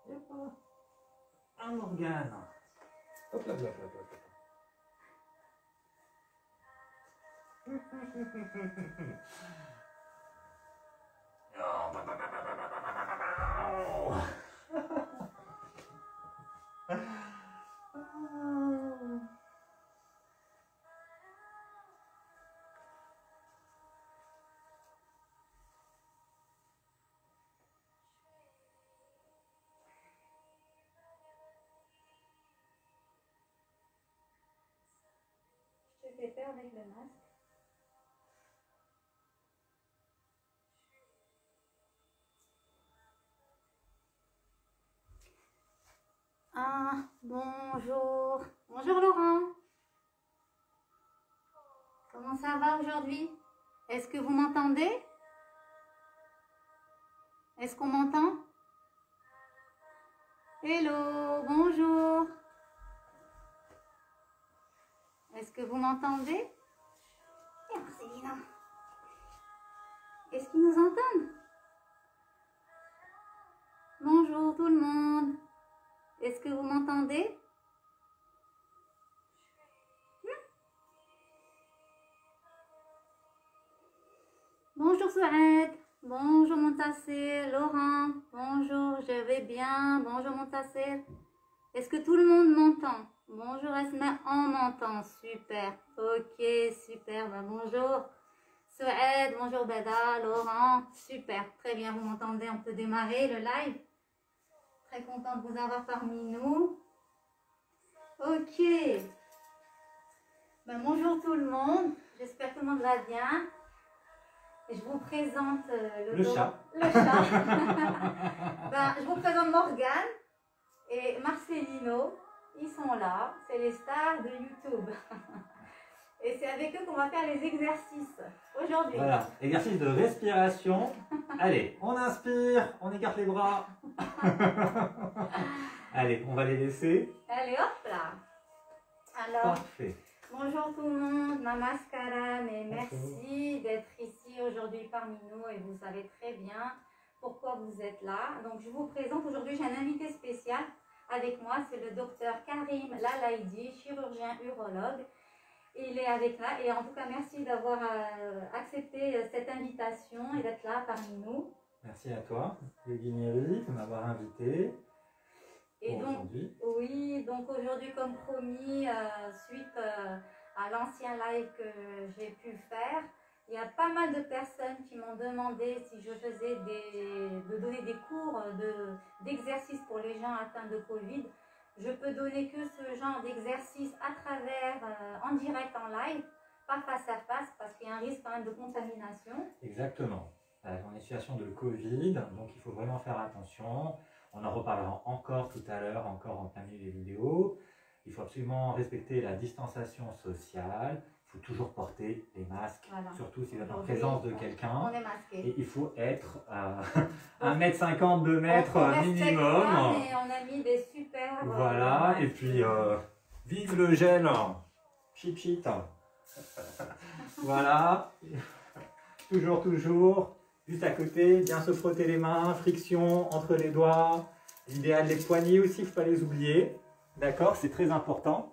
Il n'y a pas un organe. Hop là, hop là, hop là, hop là. Je te fais peur avec le masque. Ah, bonjour. Bonjour Laurent. Comment ça va aujourd'hui? Est-ce que vous m'entendez? Est-ce qu'on m'entend? Hello, bonjour. Est-ce que vous m'entendez? Et Marcelina. Est-ce qu'ils nous entendent? Bonjour tout le monde. Est-ce que vous m'entendez? Bonjour Souhaed. Bonjour Montassir. Laurent. Bonjour, je vais bien. Bonjour Montassir. Est-ce que tout le monde m'entend? Bonjour Esma, on m'entend. Super. Ok, super. Ben, bonjour Souhaed. Bonjour Beda. Laurent. Super. Très bien, vous m'entendez. On peut démarrer le live. Très contente de vous avoir parmi nous. Ok. Ben, bonjour tout le monde. J'espère que tout le monde va bien. Et je vous présente le chat. Le chat. Ben, je vous présente Morgane et Marcelino. Ils sont là. C'est les stars de YouTube. Et c'est avec eux qu'on va faire les exercices aujourd'hui. Voilà, exercice de respiration. Allez, on inspire, on écarte les bras. Allez, on va les laisser. Allez, hop là. Alors, parfait. Bonjour tout le monde, Namaskaram et merci d'être ici aujourd'hui parmi nous et vous savez très bien pourquoi vous êtes là. Donc je vous présente aujourd'hui, j'ai un invité spécial avec moi, c'est le docteur Karim Lalaïdi, chirurgien urologue. Il est avec là et en tout cas merci d'avoir accepté cette invitation et d'être là parmi nous. Merci à toi, le Guinéry, de m'avoir invité. Et donc, oui, donc aujourd'hui, comme promis, suite à l'ancien live que j'ai pu faire, il y a pas mal de personnes qui m'ont demandé si je faisais de donner des cours d'exercices pour les gens atteints de Covid. Je peux donner que ce genre d'exercice à travers, en direct, en live, pas face à face, parce qu'il y a un risque quand même de contamination. Exactement. On est en situation de Covid, donc il faut vraiment faire attention. On en reparlera encore tout à l'heure, encore en plein milieu des vidéos. Il faut absolument respecter la distanciation sociale. Il faut toujours porter les masques, voilà. Surtout si vous êtes en présence de quelqu'un. On est masqué. Et il faut être à 1,50 m, 2 mètres minimum. Et on a mis des super... Voilà, et puis vive le gel. Chip chip. Voilà. Toujours. Juste à côté, bien se frotter les mains, friction entre les doigts. L'idéal, les poignets aussi, il ne faut pas les oublier. D'accord, c'est très important.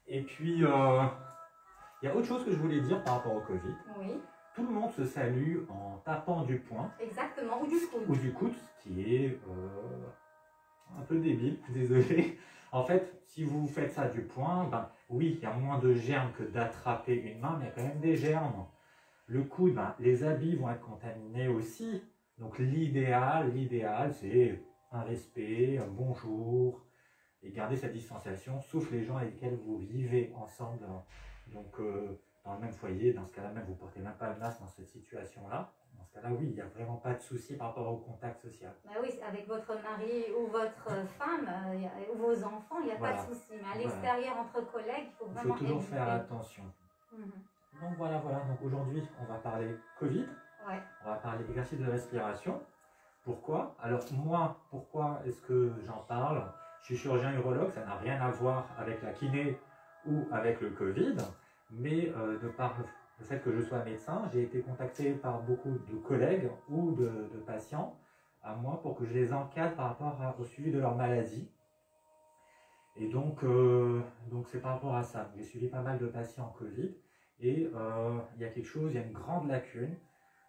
Et puis, il y a autre chose que je voulais dire par rapport au Covid. Oui. Tout le monde se salue en tapant du poing. Exactement, ou du coude. Ou du coude, ce qui est un peu débile, désolé. En fait, si vous faites ça du poing, ben, oui, il y a moins de germes que d'attraper une main, mais il y a quand même des germes. Le coude, ben, les habits vont être contaminés aussi. Donc l'idéal, c'est un respect, un bonjour, et garder cette distanciation, sauf les gens avec lesquels vous vivez ensemble. Donc dans le même foyer, dans ce cas-là même, vous ne portez même pas le masque dans cette situation-là. Dans ce cas-là, oui, il n'y a vraiment pas de souci par rapport au contact social. Bah oui, avec votre mari ou votre femme ou vos enfants, il n'y a pas de souci. Mais à l'extérieur, entre collègues, il faut vraiment toujours faire attention. Donc voilà. Donc aujourd'hui, on va parler Covid. Ouais. On va parler d'exercice de respiration. Pourquoi? Alors moi, pourquoi est-ce que j'en parle? Je suis chirurgien urologue, ça n'a rien à voir avec la kiné ou avec le Covid. Mais de par le fait que je sois médecin, j'ai été contacté par beaucoup de collègues ou de patients à moi pour que je les encadre par rapport au suivi de leur maladie. Et donc c'est par rapport à ça. J'ai suivi pas mal de patients en Covid et il y a quelque chose, il y a une grande lacune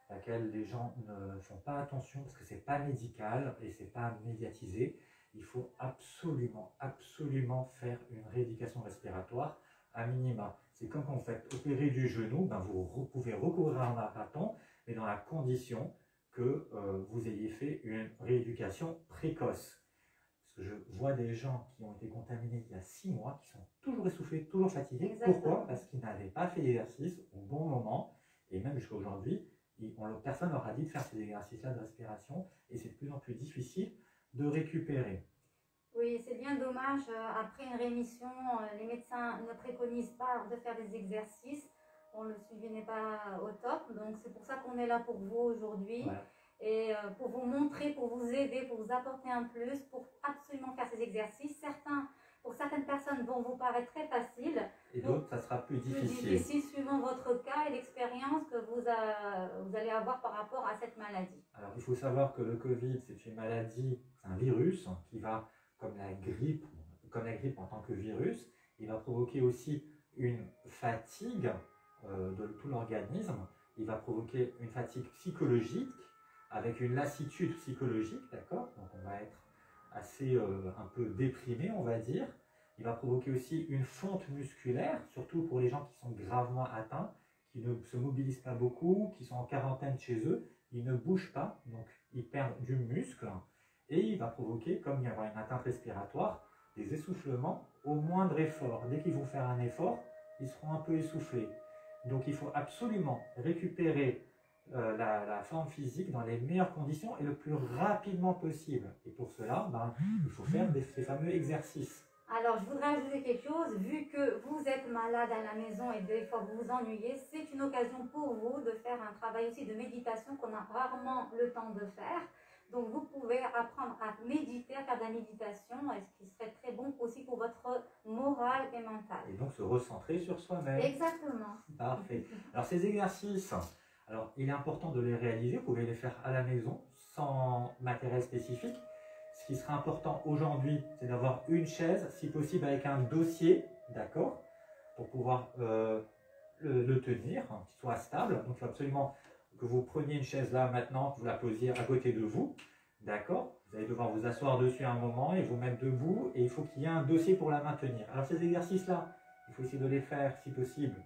à laquelle les gens ne font pas attention parce que c'est pas médical et c'est pas médiatisé. Il faut absolument, absolument faire une rééducation respiratoire à minima. C'est comme quand vous faites opérer du genou, ben vous pouvez recourir à un bâton, mais dans la condition que vous ayez fait une rééducation précoce. Parce que je vois des gens qui ont été contaminés il y a 6 mois, qui sont toujours essoufflés, toujours fatigués. Exactement. Pourquoi? Parce qu'ils n'avaient pas fait d'exercice au bon moment, et même jusqu'à aujourd'hui, personne leur a dit de faire ces exercices-là de respiration, et c'est de plus en plus difficile de récupérer. Oui, c'est bien dommage. Après une rémission, les médecins ne préconisent pas de faire des exercices. Bon, le suivi n'est pas au top. Donc, c'est pour ça qu'on est là pour vous aujourd'hui. Voilà. Et pour vous montrer, pour vous aider, pour vous apporter un plus, pour absolument faire ces exercices. Pour certaines personnes, vont vous paraître très faciles. Et d'autres, ça sera plus difficile. Suivant votre cas et l'expérience que vous allez avoir par rapport à cette maladie. Alors, il faut savoir que le Covid, c'est une maladie, c'est un virus qui va, comme la grippe en tant que virus, il va provoquer aussi une fatigue de tout l'organisme. Il va provoquer une fatigue psychologique avec une lassitude psychologique, d'accord? Donc, on va être assez un peu déprimé, on va dire. Il va provoquer aussi une fonte musculaire, surtout pour les gens qui sont gravement atteints, qui ne se mobilisent pas beaucoup, qui sont en quarantaine chez eux, ils ne bougent pas, donc ils perdent du muscle. Et il va provoquer, comme il y aura une atteinte respiratoire, des essoufflements au moindre effort. Dès qu'ils vont faire un effort, ils seront un peu essoufflés. Donc il faut absolument récupérer la forme physique dans les meilleures conditions et le plus rapidement possible. Et pour cela, il faut faire ces fameux exercices. Alors, je voudrais ajouter quelque chose. Vu que vous êtes malade à la maison et des fois vous vous ennuyez, c'est une occasion pour vous de faire un travail aussi de méditation qu'on a rarement le temps de faire. Donc, vous pouvez apprendre à méditer, à faire de la méditation, et ce qui serait très bon aussi pour votre morale et mental. Et donc, se recentrer sur soi-même. Exactement. Parfait. Alors, ces exercices, alors, il est important de les réaliser. Vous pouvez les faire à la maison, sans matériel spécifique. Ce qui sera important aujourd'hui, c'est d'avoir une chaise, si possible avec un dossier, d'accord, pour pouvoir le tenir, qu'il soit stable. Donc, il faut absolument que vous preniez une chaise là maintenant, que vous la posiez à côté de vous, d'accord. Vous allez devoir vous asseoir dessus un moment et vous mettre debout, et il faut qu'il y ait un dossier pour la maintenir. Alors, ces exercices-là, il faut essayer de les faire, si possible,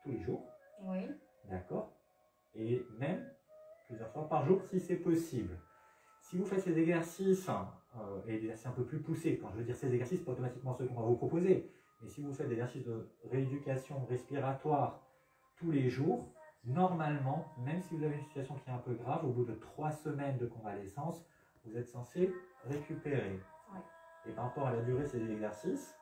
tous les jours. Oui. D'accord. Et même plusieurs fois par jour, si c'est possible. Si vous faites ces exercices, et des exercices un peu plus poussés, quand je veux dire ces exercices, pas automatiquement ceux qu'on va vous proposer, mais si vous faites des exercices de rééducation respiratoire tous les jours, normalement, même si vous avez une situation qui est un peu grave, au bout de 3 semaines de convalescence, vous êtes censé récupérer. Oui. Et par rapport à la durée de ces exercices,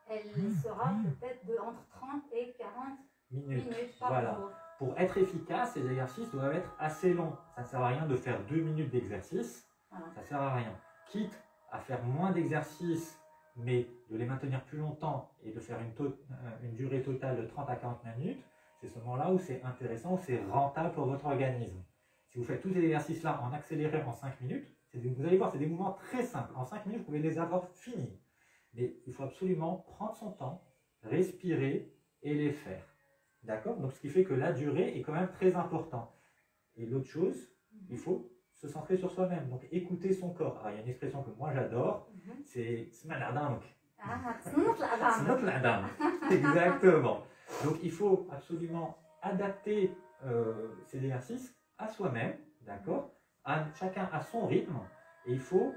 elle sera peut-être entre 30 et 40 minutes par jour. Pour être efficace, ces exercices doivent être assez longs. Ça ne sert à rien de faire 2 minutes d'exercice. Voilà. Ça ne sert à rien. Quitte à faire moins d'exercices, mais de les maintenir plus longtemps et de faire une durée totale de 30 à 40 minutes, c'est ce moment-là où c'est intéressant, où c'est rentable pour votre organisme. Si vous faites tous ces exercices-là en accéléré en 5 minutes, vous allez voir, c'est des mouvements très simples. En 5 minutes, vous pouvez les avoir finis. Mais il faut absolument prendre son temps, respirer et les faire. D'accord? Donc, ce qui fait que la durée est quand même très importante. Et l'autre chose, il faut se centrer sur soi-même. Donc, écouter son corps. Alors, il y a une expression que moi j'adore, c'est smanadamk. Smanadamk. Exactement. Donc, il faut absolument adapter ces exercices à soi-même. D'accord? Chacun à son rythme. Et il faut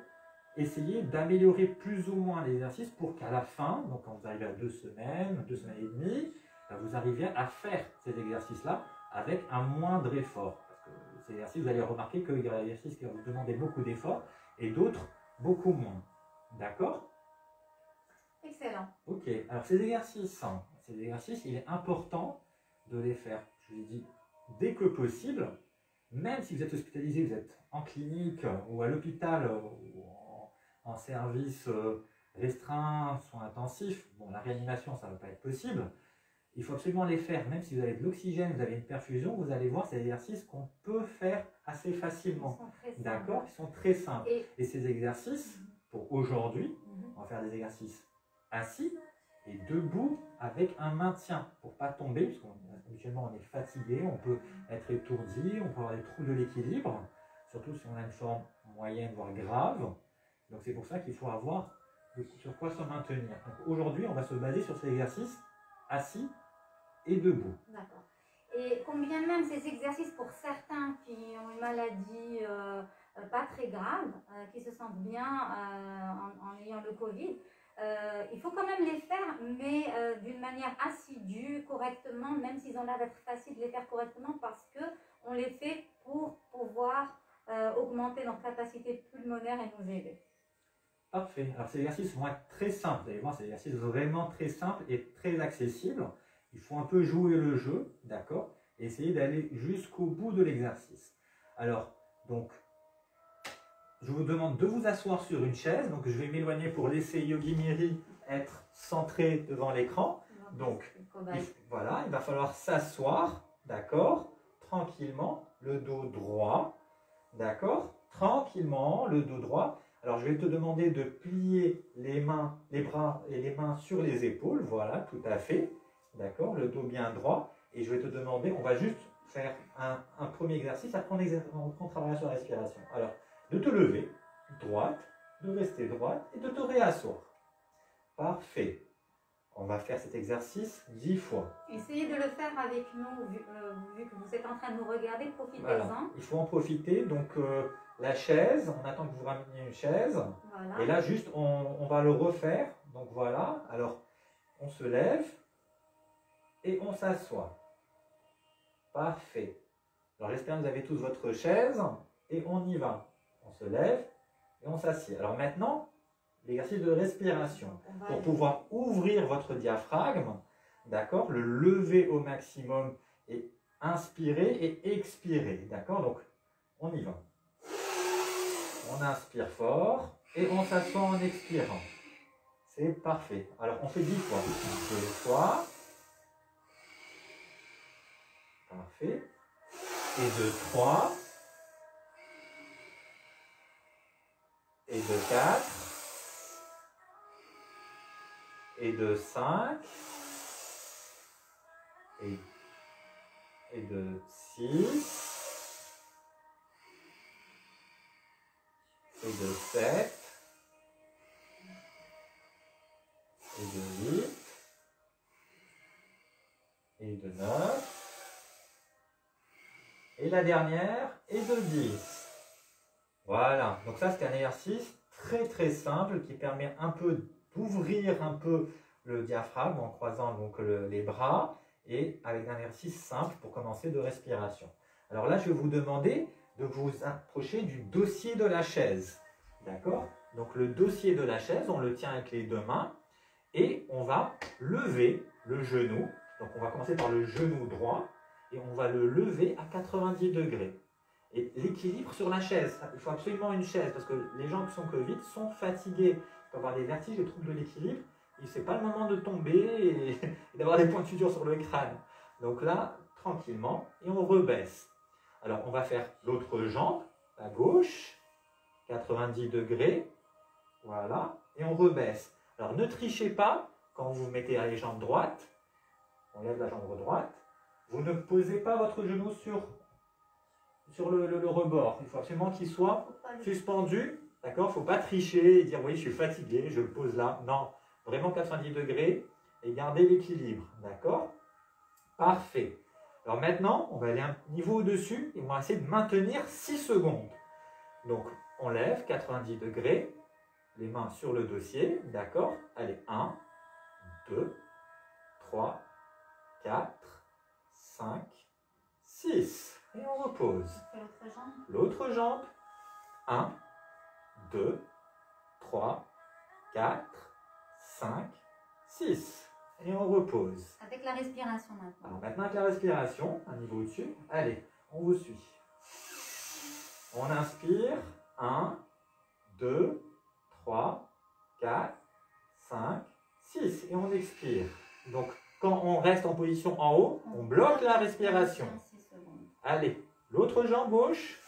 essayer d'améliorer plus ou moins l'exercice pour qu'à la fin, donc quand vous arrivez à 2 semaines, 2 semaines et demie, vous arrivez à faire ces exercices-là avec un moindre effort. Parce que ces exercices, vous allez remarquer qu'il y a des exercices qui vont vous demander beaucoup d'efforts et d'autres beaucoup moins. D'accord? Excellent. Ok, alors ces exercices, il est important de les faire, je l'ai dit, dès que possible, même si vous êtes hospitalisé, vous êtes en clinique ou à l'hôpital ou en service restreint, soins intensifs. Bon, la réanimation, ça ne va pas être possible. Il faut absolument les faire, même si vous avez de l'oxygène, vous avez une perfusion, vous allez voir, c'est des exercices qu'on peut faire assez facilement. D'accord? Ils sont très simples. Et ces exercices, pour aujourd'hui, on va faire des exercices assis et debout avec un maintien pour ne pas tomber, parce qu'habituellement on est fatigué, on peut être étourdi, on peut avoir des troubles de l'équilibre, surtout si on a une forme moyenne, voire grave. Donc c'est pour ça qu'il faut avoir sur quoi se maintenir. Donc aujourd'hui, on va se baser sur ces exercices assis et debout. D'accord. Et combien même ces exercices pour certains qui ont une maladie pas très grave, qui se sentent bien en ayant le Covid, il faut quand même les faire, mais d'une manière assidue, correctement, même s'ils ont l'air d'être faciles de les faire correctement, parce qu'on les fait pour pouvoir augmenter notre capacité pulmonaire et nous aider. Parfait. Alors ces exercices vont être très simples. Vous allez voir, c'est des exercices vraiment très simples et très accessibles. Il faut un peu jouer le jeu, d'accord? Et essayer d'aller jusqu'au bout de l'exercice. Alors, donc, je vous demande de vous asseoir sur une chaise. Donc, je vais m'éloigner pour laisser Yogi Miri être centré devant l'écran. Donc, voilà, il va falloir s'asseoir, d'accord? Tranquillement, le dos droit, d'accord? Tranquillement, le dos droit. Alors, je vais te demander de plier les mains, les bras et les mains sur les épaules. Voilà, tout à fait. D'accord, le dos bien droit. Et je vais te demander, on va juste faire un premier exercice. Après, on travaillera sur la respiration. Alors, de te lever, droite, de rester droite et de te réasseoir. Parfait. On va faire cet exercice 10 fois. Essayez de le faire avec nous, vu que vous êtes en train de nous regarder, profitez-en. Voilà. Il faut en profiter. Donc, la chaise, on attend que vous rameniez une chaise. Voilà. Et là, juste, on va le refaire. Donc, voilà. Alors, on se lève et on s'assoit. Parfait. Alors, j'espère que vous avez tous votre chaise et on y va. On se lève et on s'assied. Alors maintenant, l'exercice de respiration. Pour pouvoir ouvrir votre diaphragme, d'accord, le lever au maximum et inspirer et expirer. D'accord? Donc, on y va. On inspire fort et on s'assoit en expirant. C'est parfait. Alors, on fait 10 fois. 2 fois. Parfait. Et de 3. Et de 4. Et de 5. Et de 6. Et de 7. Et de 8. Et de 9. Et la dernière est de 10. Voilà, donc ça c'est un exercice très très simple qui permet un peu d'ouvrir un peu le diaphragme en croisant donc les bras et avec un exercice simple pour commencer de respiration. Alors là je vais vous demander de vous approcher du dossier de la chaise. D'accord? Donc le dossier de la chaise, on le tient avec les deux mains et on va lever le genou. Donc on va commencer par le genou droit. Et on va le lever à 90 degrés. Et l'équilibre sur la chaise, il faut absolument une chaise parce que les gens qui sont Covid sont fatigués. Ils peuvent avoir des vertiges, des troubles de l'équilibre. Et ce n'est pas le moment de tomber et d'avoir des points de suture sur le crâne. Donc là, tranquillement, et on rebaisse. Alors on va faire l'autre jambe, la gauche, 90 degrés. Voilà, et on rebaisse. Alors ne trichez pas quand vous mettez les jambes droites. On lève la jambe droite. Vous ne posez pas votre genou sur le rebord. Il faut absolument qu'il soit suspendu. D'accord? Il ne faut pas tricher et dire oui, je suis fatigué, je le pose là. Non, vraiment 90 degrés et garder l'équilibre. D'accord? Parfait. Alors maintenant, on va aller un niveau au-dessus et on va essayer de maintenir 6 secondes. Donc, on lève 90 degrés, les mains sur le dossier. D'accord? Allez, 1, 2, 3, 4, 5, 6. Et on repose. L'autre jambe. 1, 2, 3, 4, 5, 6. Et on repose. Avec la respiration maintenant. Alors maintenant avec la respiration, un niveau au-dessus. Allez, on vous suit. On inspire. 1, 2, 3, 4, 5, 6. Et on expire. Donc, quand on reste en position en haut, on bloque la respiration. 6 secondes. Allez, l'autre jambe gauche.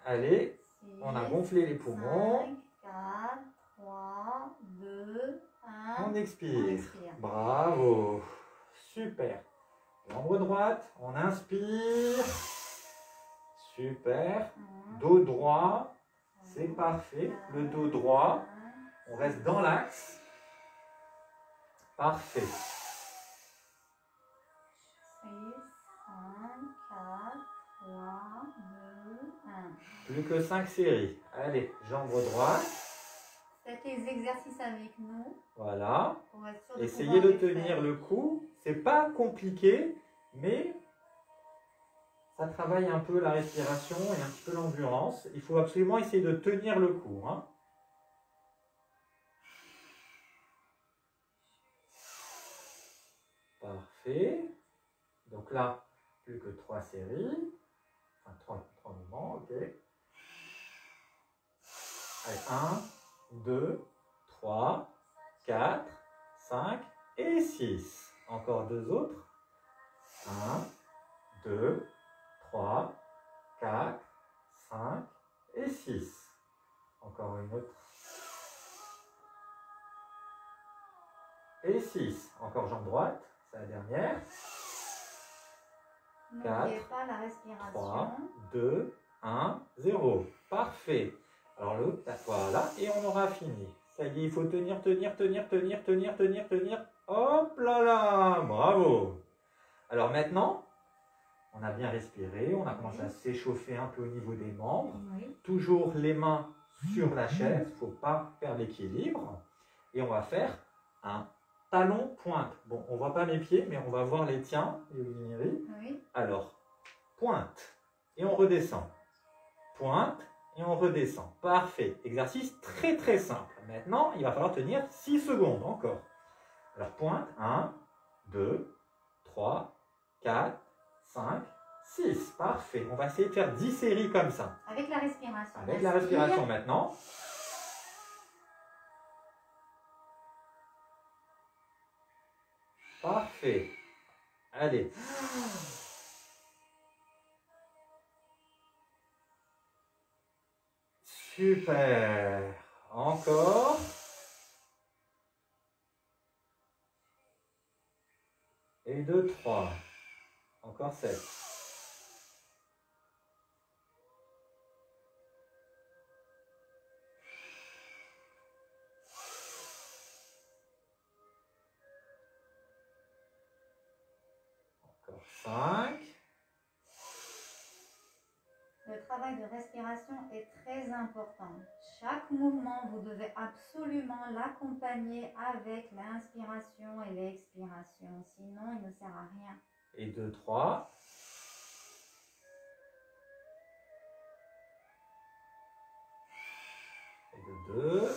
Allez, 6, on a gonflé les poumons. 5, 4, 3, 2, 1. On On expire. expire. Bravo. Super. Jambe droite, on inspire. Super. Dos droit, c'est parfait. Le dos droit, on reste dans l'axe. Parfait. 6, 5, 4, 3, 2, 1. Plus que 5 séries. Allez, jambe droite. Faites les exercices avec nous Voilà. pour être sûr de Essayez de pouvoir les tenir faire. le coup. C'est pas compliqué, mais ça travaille un peu la respiration et un petit peu l'endurance. Il faut absolument essayer de tenir le coup, hein. Parfait. Donc là, plus que 3 séries. Enfin, 3 mouvements, ok. Allez, 1, 2, 3, 4, 5 et 6. Encore 2 autres. 1, 2, 3, 4, 5 et 6. Encore une autre. Et 6. Encore jambe droite, c'est la dernière. N'oubliez pas la respiration. 3, 2, 1, 0. Parfait. Alors l'autre, voilà, et on aura fini. Ça y est, il faut tenir, tenir, tenir, tenir, tenir, tenir, tenir. Hop là là, bravo. Alors maintenant, on a bien respiré, on a commencé à s'échauffer un peu au niveau des membres. Oui. Toujours les mains sur la chaise, il ne faut pas perdre l'équilibre. Et on va faire un talon pointe. Bon, on ne voit pas mes pieds, mais on va voir les tiens, Yoginiri. Oui. Alors, pointe, et on redescend. Pointe, et on redescend. Parfait. Exercice très très simple. Maintenant, il va falloir tenir 6 secondes encore. Alors, pointe, 1, 2, 3, 4, 5, 6. Parfait. On va essayer de faire 10 séries comme ça. Avec la respiration. Avec la respiration Inspire. maintenant. Parfait. Allez. Super. Encore. Et 2, 3. Encore 7. Encore 5. Le travail de respiration est très important. Chaque mouvement, vous devez absolument l'accompagner avec l'inspiration et l'expiration. Sinon, il ne sert à rien. Et 2, 3. Et 2.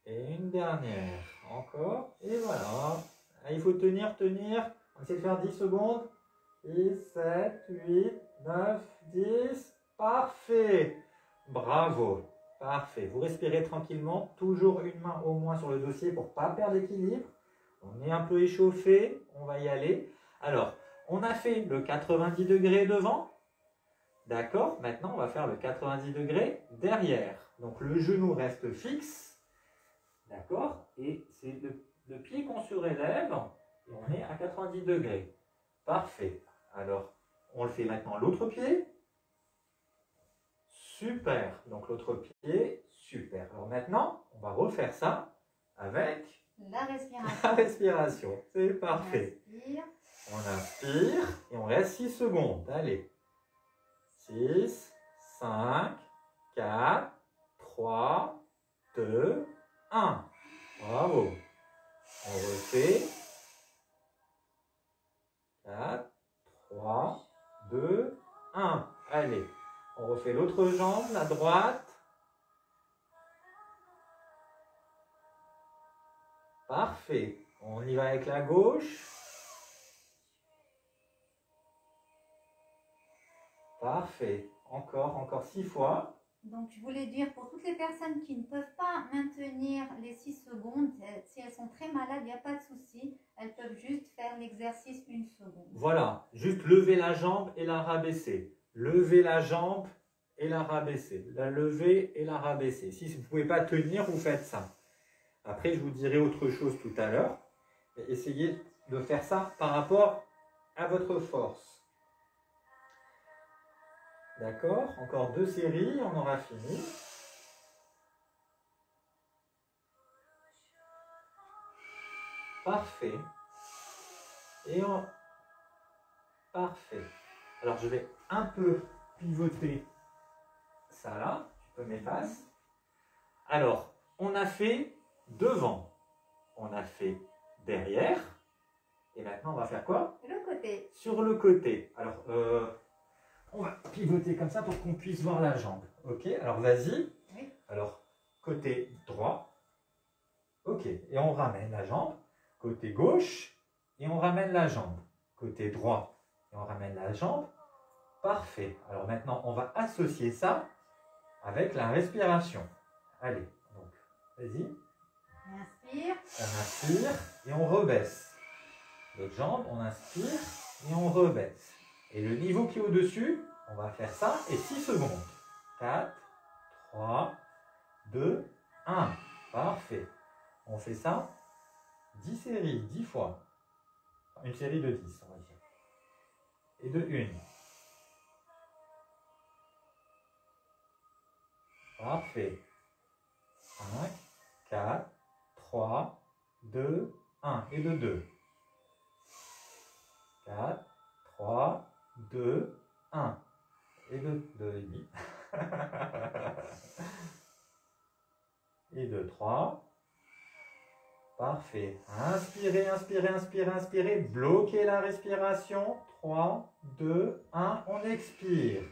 Et une dernière. Encore. Et voilà. Ah, il faut tenir, tenir. On essaie de faire 10 secondes. 6, 7, 8, 9, 10. Parfait. Bravo. Parfait. Vous respirez tranquillement. Toujours une main au moins sur le dossier pour ne pas perdre l'équilibre. On est un peu échauffé. On va y aller. Alors, on a fait le 90 degrés devant. D'accord. Maintenant, on va faire le 90 degrés derrière. Donc, le genou reste fixe. D'accord. Et c'est le pied qu'on surélève. Et on est à 90 degrés. Parfait. Alors, on le fait maintenant l'autre pied. Super. Donc, l'autre pied, super. Alors maintenant, on va refaire ça avec La respiration. la respiration. C'est On parfait. inspire. On inspire et on reste 6 secondes. Allez. 6, 5, 4, 3, 2, 1. Bravo. On refait. 4, 3, 2, 1. Allez. On refait l'autre jambe, la droite. Parfait. On y va avec la gauche. Parfait. Encore 6 fois. Donc, je voulais dire pour toutes les personnes qui ne peuvent pas maintenir les 6 secondes, si elles sont très malades, il n'y a pas de souci. Elles peuvent juste faire l'exercice 1 seconde. Voilà, juste lever la jambe et la rabaisser. Lever la jambe et la rabaisser. La lever et la rabaisser. Si vous ne pouvez pas tenir, vous faites ça. Après, je vous dirai autre chose tout à l'heure. Essayez de faire ça par rapport à votre force. D'accord? Encore 2 séries, on aura fini. Parfait. Et on... Parfait. Alors, je vais un peu pivoter ça là. Tu peux m'effacer. Alors, on a fait devant. On a fait derrière. Et maintenant, on va faire quoi? Le côté. Sur le côté. Alors, on va pivoter comme ça pour qu'on puisse voir la jambe. Ok, alors vas-y. Oui. Alors, côté droit. Ok, et on ramène la jambe. Côté gauche. Et on ramène la jambe. Côté droit. Et on ramène la jambe. Parfait. Alors maintenant, on va associer ça avec la respiration. Allez, donc, vas-y. Inspire. On inspire et on rebaisse. L'autre jambe, on inspire et on rebaisse. Et le niveau qui est au-dessus, on va faire ça et 6 secondes. 4, 3, 2, 1. Parfait. On fait ça 10 séries, 10 fois. Une série de 10, on va dire. Et de 1. Parfait. 5, 4, 3, 2, 1. Et de 2. 4, 3, 2, 1. Et de 2,5. Et de 3. Parfait. Inspirez, inspirez, inspirez, inspirez. Bloquez la respiration. 3, 2, 1. On expire.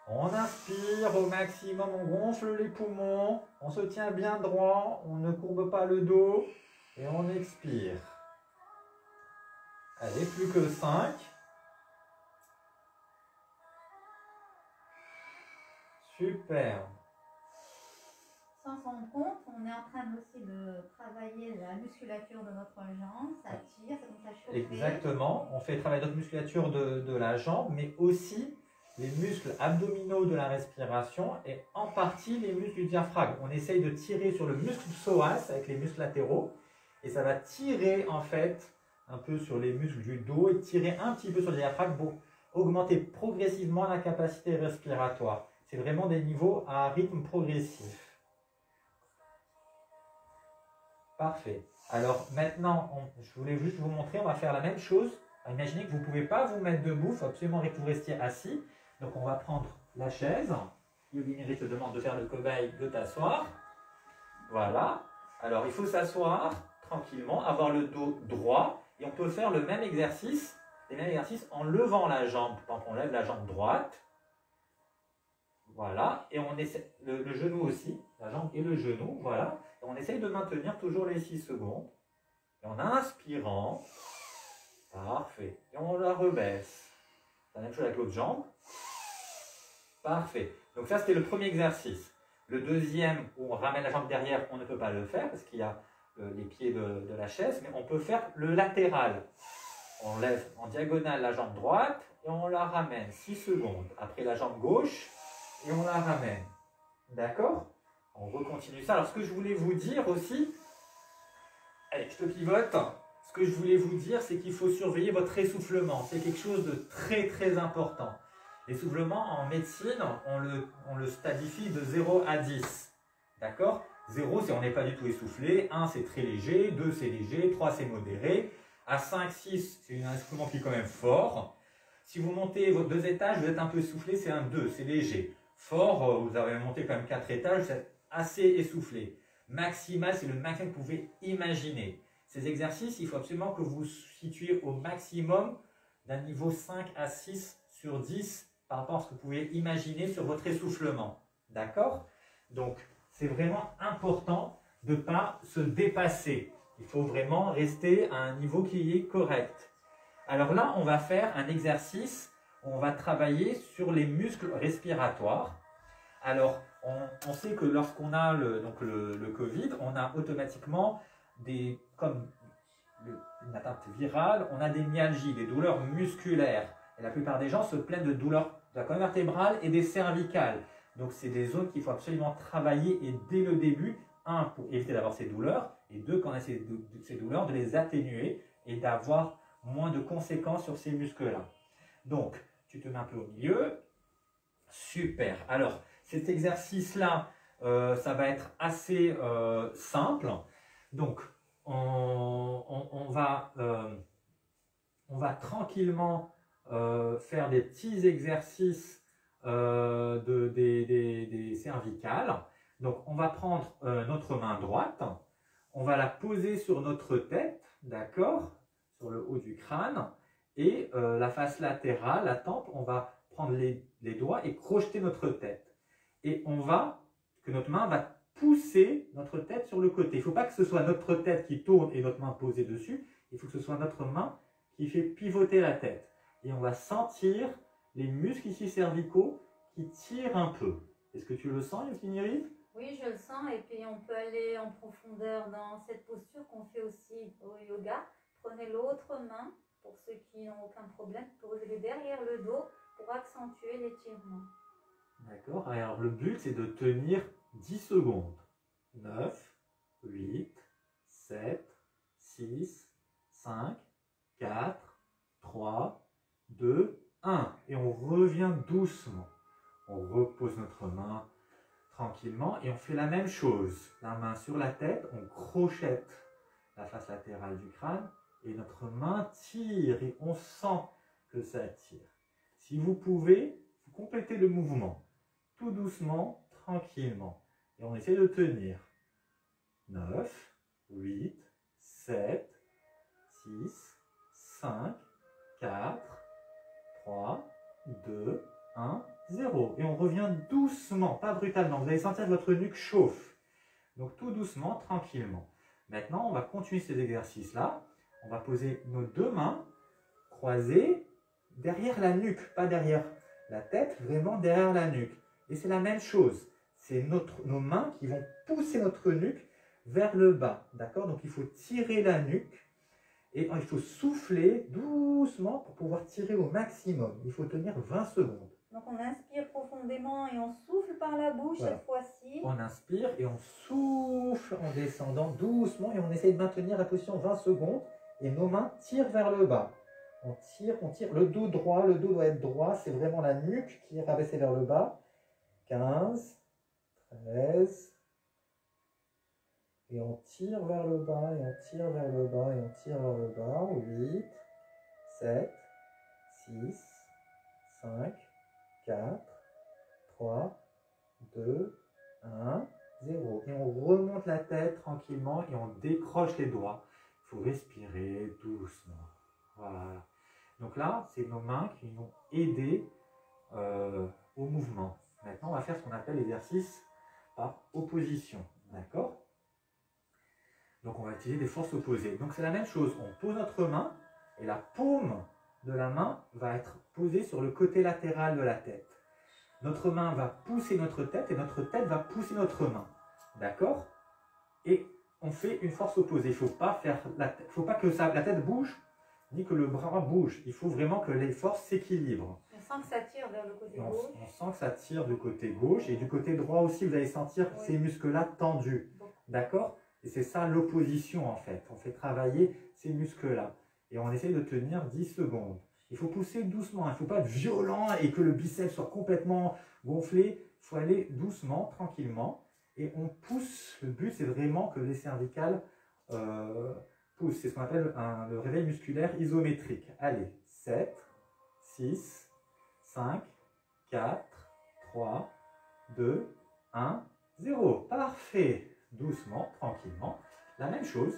On inspire au maximum. On gonfle les poumons. On se tient bien droit. On ne courbe pas le dos. Et on expire. Allez, plus que 5. Super. Sans s'en rendre compte, on est en train aussi de travailler la musculature de notre jambe. Ça tire, ça commence à chauffer. Exactement. On fait travailler notre musculature de la jambe, mais aussi les muscles abdominaux de la respiration et en partie les muscles du diaphragme. On essaye de tirer sur le muscle psoas avec les muscles latéraux et ça va tirer en fait un peu sur les muscles du dos et tirer un petit peu sur le diaphragme pour augmenter progressivement la capacité respiratoire. C'est vraiment des niveaux à rythme progressif. Parfait. Alors maintenant, je voulais juste vous montrer, on va faire la même chose. Imaginez que vous ne pouvez pas vous mettre debout, il faut absolument que vous restiez assis. Donc on va prendre la chaise. Yoginiri te demande de faire le cobaye, de t'asseoir. Voilà. Alors il faut s'asseoir tranquillement, avoir le dos droit. Et on peut faire le même exercice, les mêmes exercices en levant la jambe. Quand on lève la jambe droite. Voilà. Et on essaie le genou aussi, la jambe et le genou. Voilà. Et on essaye de maintenir toujours les 6 secondes. Et en inspirant, parfait. Et on la rebaisse. La même chose avec l'autre jambe. Parfait. Donc ça, c'était le premier exercice. Le deuxième, où on ramène la jambe derrière, on ne peut pas le faire parce qu'il y a les pieds de la chaise, mais on peut faire le latéral. On lève en diagonale la jambe droite et on la ramène 6 secondes. Après la jambe gauche et on la ramène. D'accord? On recontinue ça. Alors ce que je voulais vous dire aussi, allez, je te pivote. Ce que je voulais vous dire, c'est qu'il faut surveiller votre essoufflement. C'est quelque chose de très très important. L'essoufflement en médecine, on le stadifie de 0 à 10. D'accord? 0, c'est on n'est pas du tout essoufflé. 1, c'est très léger. 2, c'est léger. 3, c'est modéré. À 5, 6, c'est un essoufflement qui est quand même fort. Si vous montez vos 2 étages, vous êtes un peu essoufflé, c'est un 2, c'est léger. Fort, vous avez monté quand même 4 étages, vous êtes assez essoufflé. Maximal, c'est le maximum que vous pouvez imaginer. Ces exercices, il faut absolument que vous vous situiez au maximum d'un niveau 5 à 6 sur 10 par rapport à ce que vous pouvez imaginer sur votre essoufflement. D'accord? Donc, c'est vraiment important de ne pas se dépasser. Il faut vraiment rester à un niveau qui est correct. Alors là, on va faire un exercice où on va travailler sur les muscles respiratoires. Alors, on sait que lorsqu'on a le Covid, on a automatiquement comme une atteinte virale, on a des myalgies, des douleurs musculaires. Et la plupart des gens se plaignent de douleurs de la colonne vertébrale et des cervicales. Donc c'est des zones qu'il faut absolument travailler et dès le début, un, pour éviter d'avoir ces douleurs, et deux, quand on a ces douleurs, de les atténuer et d'avoir moins de conséquences sur ces muscles-là. Donc, tu te mets un peu au milieu. Super. Alors, cet exercice-là, ça va être assez simple. Donc, on va tranquillement faire des petits exercices des cervicales. Donc, on va prendre notre main droite, on va la poser sur notre tête, d'accord, sur le haut du crâne, et la face latérale, la tempe, on va prendre les doigts et crocheter notre tête. Et notre main va pousser notre tête sur le côté. Il ne faut pas que ce soit notre tête qui tourne et notre main posée dessus, il faut que ce soit notre main qui fait pivoter la tête. Et on va sentir les muscles ici cervicaux qui tirent un peu. Est-ce que tu le sens, Yoshiniri? Oui, je le sens, et puis on peut aller en profondeur dans cette posture qu'on fait aussi au yoga. Prenez l'autre main, pour ceux qui n'ont aucun problème, posez-les derrière le dos pour accentuer l'étirement. D'accord, alors le but c'est de tenir 10 secondes. 9, 8, 7, 6, 5, 4, 3, 2, 1. Et on revient doucement. On repose notre main tranquillement et on fait la même chose. La main sur la tête, on crochette la face latérale du crâne et notre main tire et on sent que ça tire. Si vous pouvez, vous complétez le mouvement tout doucement, tranquillement. Et on essaie de tenir. 9, 8, 7, 6, 5, 4, 3, 2, 1, 0. Et on revient doucement, pas brutalement. Vous allez sentir que votre nuque chauffe. Donc tout doucement, tranquillement. Maintenant, on va continuer ces exercices-là. On va poser nos deux mains croisées derrière la nuque, pas derrière la tête, vraiment derrière la nuque. Et c'est la même chose. C'est nos mains qui vont pousser notre nuque vers le bas. D'accord? Donc il faut tirer la nuque et il faut souffler doucement pour pouvoir tirer au maximum. Il faut tenir 20 secondes. Donc on inspire profondément et on souffle par la bouche cette fois-ci. On inspire et on souffle en descendant doucement et on essaie de maintenir la position 20 secondes et nos mains tirent vers le bas. On tire, le dos droit, le dos doit être droit, c'est vraiment la nuque qui est rabaissée vers le bas. 15, 13, et on tire vers le bas, et on tire vers le bas, et on tire vers le bas. 8, 7, 6, 5, 4, 3, 2, 1, 0. Et on remonte la tête tranquillement et on décroche les doigts. Il faut respirer doucement. Voilà. Donc là, c'est nos mains qui nous ont aidés au mouvement. Maintenant, on va faire ce qu'on appelle l'exercice par opposition. D'accord? Donc, on va utiliser des forces opposées. Donc, c'est la même chose. On pose notre main et la paume de la main va être posée sur le côté latéral de la tête. Notre main va pousser notre tête et notre tête va pousser notre main. D'accord? Et on fait une force opposée. Il ne faut pas que la tête bouge ni que le bras bouge. Il faut vraiment que les forces s'équilibrent. On sent que ça tire vers le côté gauche. On sent que ça tire du côté gauche et du côté droit aussi, vous allez sentir ces muscles-là tendus. D'accord? Et c'est ça l'opposition en fait. On fait travailler ces muscles-là. Et on essaie de tenir 10 secondes. Il faut pousser doucement. Il ne faut pas être violent et que le biceps soit complètement gonflé. Il faut aller doucement, tranquillement. Et on pousse. Le but, c'est vraiment que les cervicales poussent. C'est ce qu'on appelle le réveil musculaire isométrique. Allez, 7, 6, 5, 4, 3, 2, 1, 0. Parfait. Doucement, tranquillement. La même chose.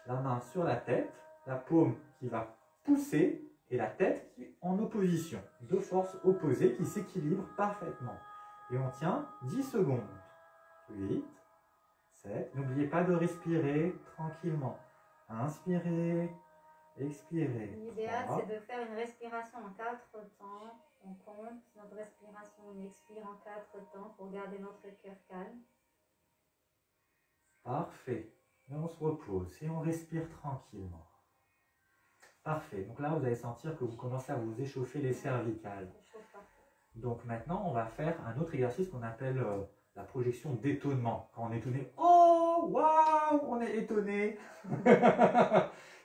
La main sur la tête, la paume qui va pousser et la tête qui est en opposition. Deux forces opposées qui s'équilibrent parfaitement. Et on tient 10 secondes. 8, 7. N'oubliez pas de respirer tranquillement. Inspirez, expirez. L'idéal, 3. c'est de faire une respiration en 4 temps. On compte notre respiration, on expire en 4 temps pour garder notre cœur calme. Parfait. Et on se repose et on respire tranquillement. Parfait. Donc là, vous allez sentir que vous commencez à vous échauffer les cervicales. Donc maintenant, on va faire un autre exercice qu'on appelle la projection d'étonnement. Quand on est étonné, oh, waouh, on est étonné.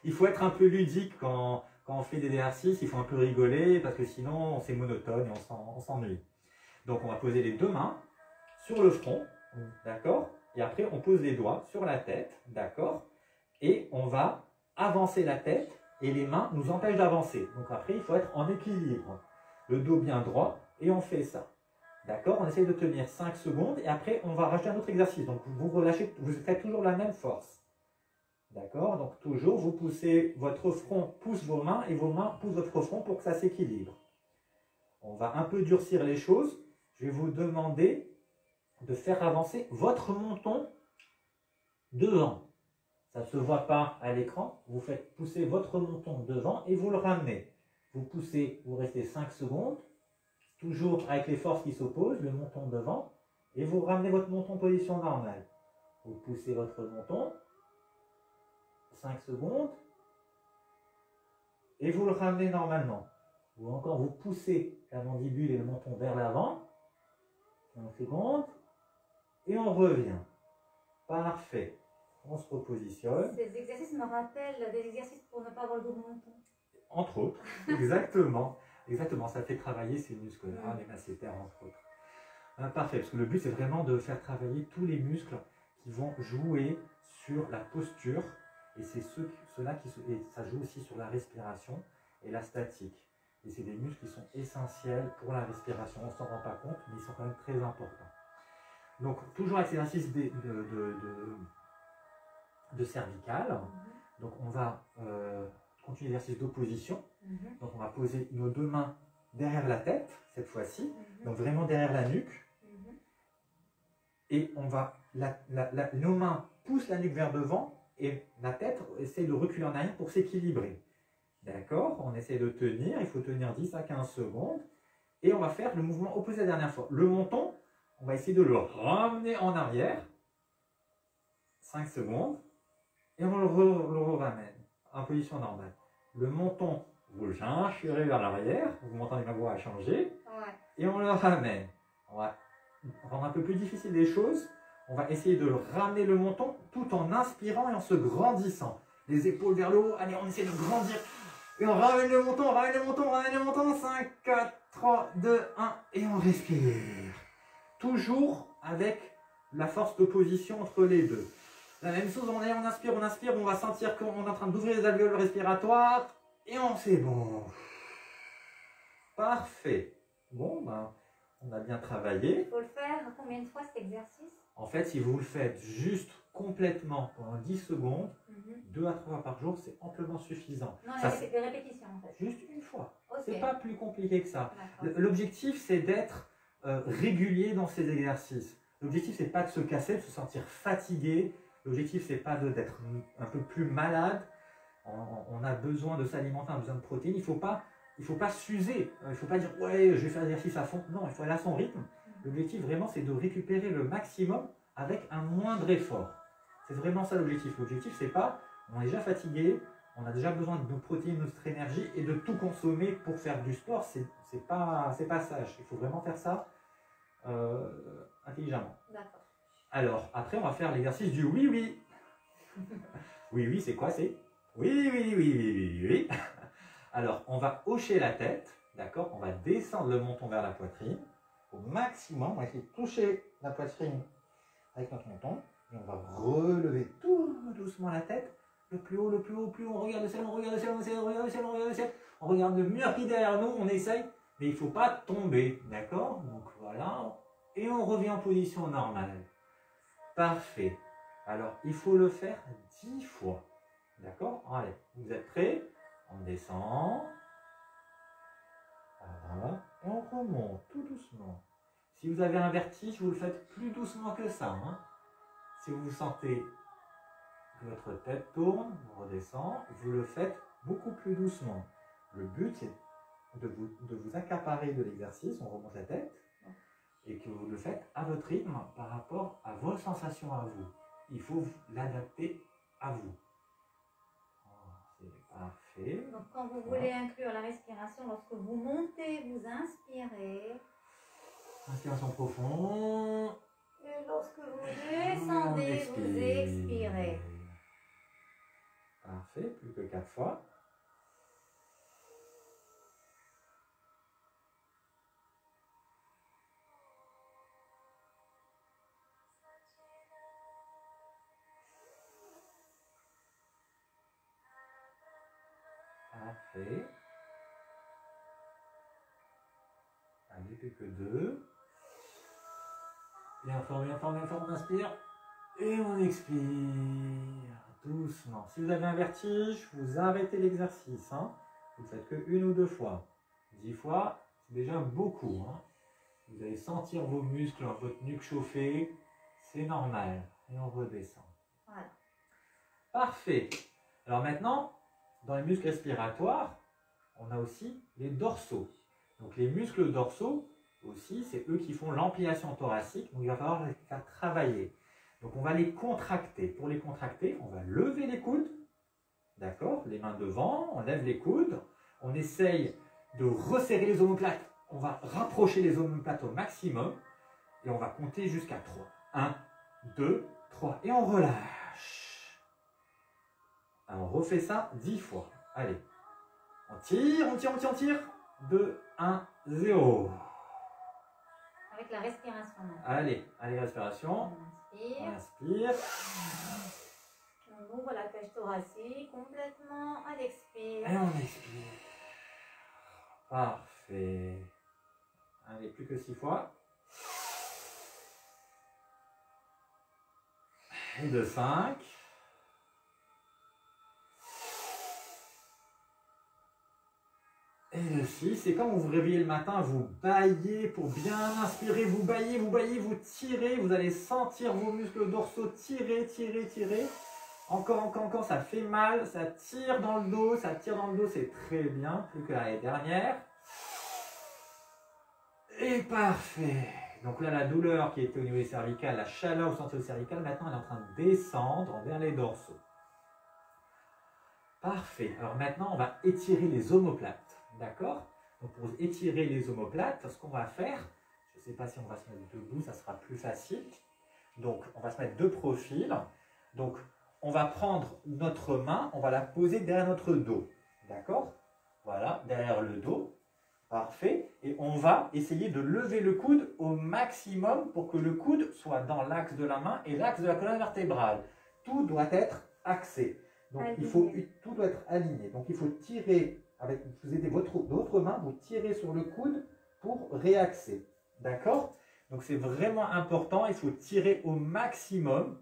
Il faut être un peu ludique quand on fait des exercices, il faut un peu rigoler parce que sinon, c'est monotone et on s'ennuie. Donc on va poser les deux mains sur le front, d'accord? Et après, on pose les doigts sur la tête, d'accord? Et on va avancer la tête et les mains nous empêchent d'avancer. Donc après, il faut être en équilibre. Le dos bien droit et on fait ça. D'accord? On essaye de tenir 5 secondes et après, on va rajouter un autre exercice. Donc vous relâchez, vous faites toujours la même force. D'accord? Donc toujours, vous poussez, votre front pousse vos mains et vos mains poussent votre front pour que ça s'équilibre. On va un peu durcir les choses. Je vais vous demander de faire avancer votre menton devant. Ça ne se voit pas à l'écran. Vous faites pousser votre menton devant et vous le ramenez. Vous poussez, vous restez 5 secondes, toujours avec les forces qui s'opposent, le menton devant, et vous ramenez votre menton en position normale. Vous poussez votre menton, 5 secondes, et vous le ramenez normalement. Ou encore, vous poussez la mandibule et le menton vers l'avant, 5 secondes, et on revient. Parfait. On se repositionne. Ces exercices me rappellent des exercices pour ne pas avoir le dos menton. Entre autres, exactement. Exactement, ça fait travailler ces muscles-là, les masséters entre autres. Parfait, parce que le but c'est vraiment de faire travailler tous les muscles qui vont jouer sur la posture, et c'est ceux-là et ça joue aussi sur la respiration et la statique. Et c'est des muscles qui sont essentiels pour la respiration, on ne s'en rend pas compte, mais ils sont quand même très importants. Donc toujours avec ces exercices de cervicale, donc on va continuer l'exercice d'opposition. Donc on va poser nos deux mains derrière la tête, cette fois-ci, donc vraiment derrière la nuque. Et on va, nos mains poussent la nuque vers devant et la tête essaie de reculer en arrière pour s'équilibrer. D'accord? On essaie de tenir, il faut tenir 10 à 15 secondes. Et on va faire le mouvement opposé à la dernière fois. Le menton, on va essayer de le ramener en arrière. 5 secondes. Et on le ramène en position normale. Le menton, vous le chercherez vers l'arrière. Vous m'entendez, ma voix a changé. Ouais. Et on le ramène. On va rendre un peu plus difficile les choses. On va essayer de ramener le menton tout en inspirant et en se grandissant. Les épaules vers le haut. Allez, on essaie de grandir. Et on ramène le menton, on ramène le menton, on ramène le menton. 5, 4, 3, 2, 1. Et on respire. Toujours avec la force d'opposition entre les deux. La même chose, on inspire, on va sentir qu'on est en train d'ouvrir les alvéoles respiratoires. Et c'est bon. Parfait. Bon, ben, on a bien travaillé. Il faut le faire combien de fois cet exercice? En fait, si vous le faites juste complètement pendant 10 secondes, 2 à 3 fois par jour, c'est amplement suffisant. Non, des répétitions en fait. Juste une fois. Okay. C'est pas plus compliqué que ça. L'objectif, c'est d'être régulier dans ces exercices. L'objectif, c'est pas de se casser, de se sentir fatigué. L'objectif, c'est pas d'être un peu plus malade. On a besoin de s'alimenter, on a besoin de protéines. Il faut pas s'user. Il ne faut pas dire ouais, je vais faire l'exercice à fond. Non, il faut aller à son rythme. L'objectif vraiment, c'est de récupérer le maximum avec un moindre effort. C'est vraiment ça l'objectif. L'objectif, c'est pas on est déjà fatigué, on a déjà besoin de nos protéines, de notre énergie et de tout consommer pour faire du sport. C'est pas sage. Il faut vraiment faire ça intelligemment. D'accord. Alors, après, on va faire l'exercice du oui-oui. Oui-oui, c'est quoi? C'est oui. Alors, on va hocher la tête, d'accord? On va descendre le menton vers la poitrine. Au maximum, on va essayer de toucher la poitrine avec notre menton. Et on va relever tout doucement la tête. Le plus haut, le plus haut, le plus haut. On regarde le ciel, on regarde le ciel, on regarde le ciel, on regarde le ciel. On regarde le mur qui est derrière nous, on essaye. Mais il ne faut pas tomber, d'accord? Donc voilà. Et on revient en position normale. Parfait. Alors, il faut le faire 10 fois. D'accord? Allez, vous êtes prêts? On descend. Voilà. Et on remonte tout doucement. Si vous avez un vertige, vous le faites plus doucement que ça. Hein. Si vous sentez que votre tête tourne, vous redescend, vous le faites beaucoup plus doucement. Le but, c'est de vous accaparer de l'exercice, on remonte la tête, et que vous le faites à votre rythme par rapport à vos sensations à vous. Il faut l'adapter à vous. C'est parfait. Donc quand vous voulez inclure la respiration, lorsque vous montez, vous inspirez. Inspiration profonde. Et lorsque vous descendez, vous expirez. Parfait, plus que 4 fois. Parfait. Allez, plus que 2. Bien fort, bien fort, bien fort, on inspire. Et on expire. Doucement. Si vous avez un vertige, vous arrêtez l'exercice. Hein. Vous ne faites que 1 ou 2 fois. 10 fois, c'est déjà beaucoup. Hein. Vous allez sentir vos muscles, votre nuque chauffer. C'est normal. Et on redescend. Voilà. Parfait. Alors maintenant, dans les muscles respiratoires, on a aussi les dorsaux. Donc les muscles dorsaux aussi, c'est eux qui font l'ampliation thoracique. Donc il va falloir les faire travailler. Donc on va les contracter. Pour les contracter, on va lever les coudes. D'accord? Les mains devant, on lève les coudes. On essaye de resserrer les omoplates. On va rapprocher les omoplates au maximum. Et on va compter jusqu'à 3. 1, 2, 3. Et on relâche. Alors, on refait ça 10 fois. Allez. On tire, on tire, on tire, on tire. 2, 1, 0. Avec la respiration. Allez, allez, respiration. On inspire. On ouvre la cage thoracique complètement à l'expire. Et on expire. Parfait. Allez, plus que 6 fois. Et de 5. Et le 6, et quand vous vous réveillez le matin, vous baillez pour bien inspirer, vous baillez, vous tirez, vous allez sentir vos muscles dorsaux tirer, tirer, tirer. Encore, encore, encore, ça fait mal, ça tire dans le dos, c'est très bien, plus que l'année dernière. Et parfait. Donc là, la douleur qui était au niveau cervical, la chaleur au centre cervical, maintenant elle est en train de descendre vers les dorsaux. Parfait. Alors maintenant, on va étirer les omoplates. D'accord? Donc pour étirer les omoplates, ce qu'on va faire, je ne sais pas si on va se mettre debout, ça sera plus facile. Donc on va se mettre de profil. Donc on va prendre notre main, on va la poser derrière notre dos. D'accord? Voilà, derrière le dos. Parfait. Et on va essayer de lever le coude au maximum pour que le coude soit dans l'axe de la main et l'axe de la colonne vertébrale. Tout doit être axé. Donc tout doit être aligné. Donc il faut tirer. Vous aidez votre main, vous tirez sur le coude pour réaxer. D'accord? Donc c'est vraiment important, il faut tirer au maximum.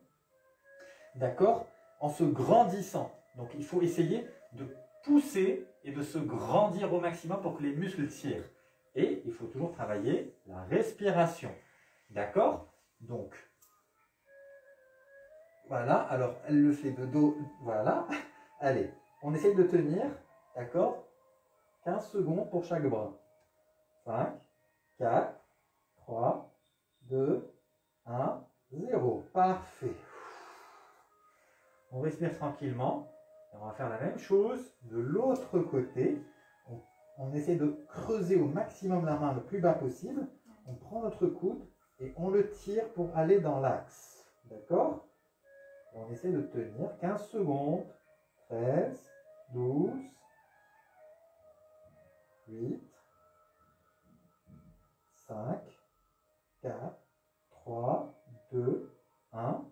D'accord? En se grandissant. Donc il faut essayer de pousser et de se grandir au maximum pour que les muscles tirent. Et il faut toujours travailler la respiration. D'accord? Donc, voilà. Alors, elle le fait de dos. Voilà. Allez, on essaye de tenir. D'accord? 15 secondes pour chaque bras. 5, 4, 3, 2, 1, 0. Parfait. On respire tranquillement. Et on va faire la même chose de l'autre côté. On essaie de creuser au maximum la main le plus bas possible. On prend notre coude et on le tire pour aller dans l'axe. D'accord? On essaie de tenir 15 secondes. 13, 12, 8, 5, 4, 3, 2, 1,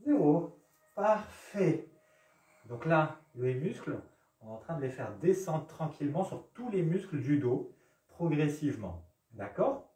0. Parfait. Donc là, les muscles, on est en train de les faire descendre tranquillement sur tous les muscles du dos, progressivement. D'accord?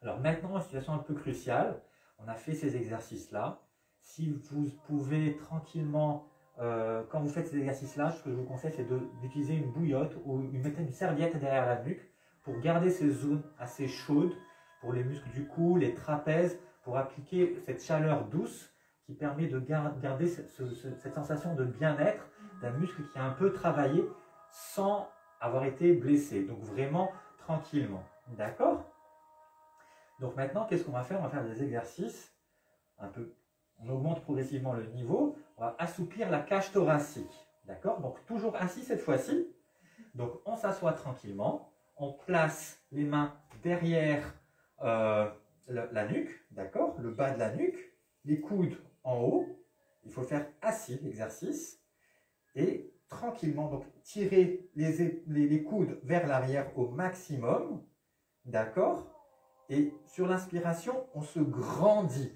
Alors maintenant, une situation un peu cruciale. On a fait ces exercices-là. Si vous pouvez tranquillement, quand vous faites ces exercices-là, ce que je vous conseille, c'est d'utiliser une bouillotte ou mettre une serviette derrière la nuque pour garder ces zones assez chaudes pour les muscles du cou, les trapèzes, pour appliquer cette chaleur douce qui permet de garder cette sensation de bien-être d'un muscle qui a un peu travaillé sans avoir été blessé. Donc vraiment tranquillement. D'accord? Donc maintenant, qu'est-ce qu'on va faire? On va faire des exercices un peu. On augmente progressivement le niveau. On va assouplir la cage thoracique. D'accord? Donc toujours assis cette fois-ci. Donc on s'assoit tranquillement. On place les mains derrière la nuque. D'accord? Le bas de la nuque. Les coudes en haut. Il faut faire assis l'exercice. Et tranquillement, donc tirer les coudes vers l'arrière au maximum. D'accord? Et sur l'inspiration, on se grandit.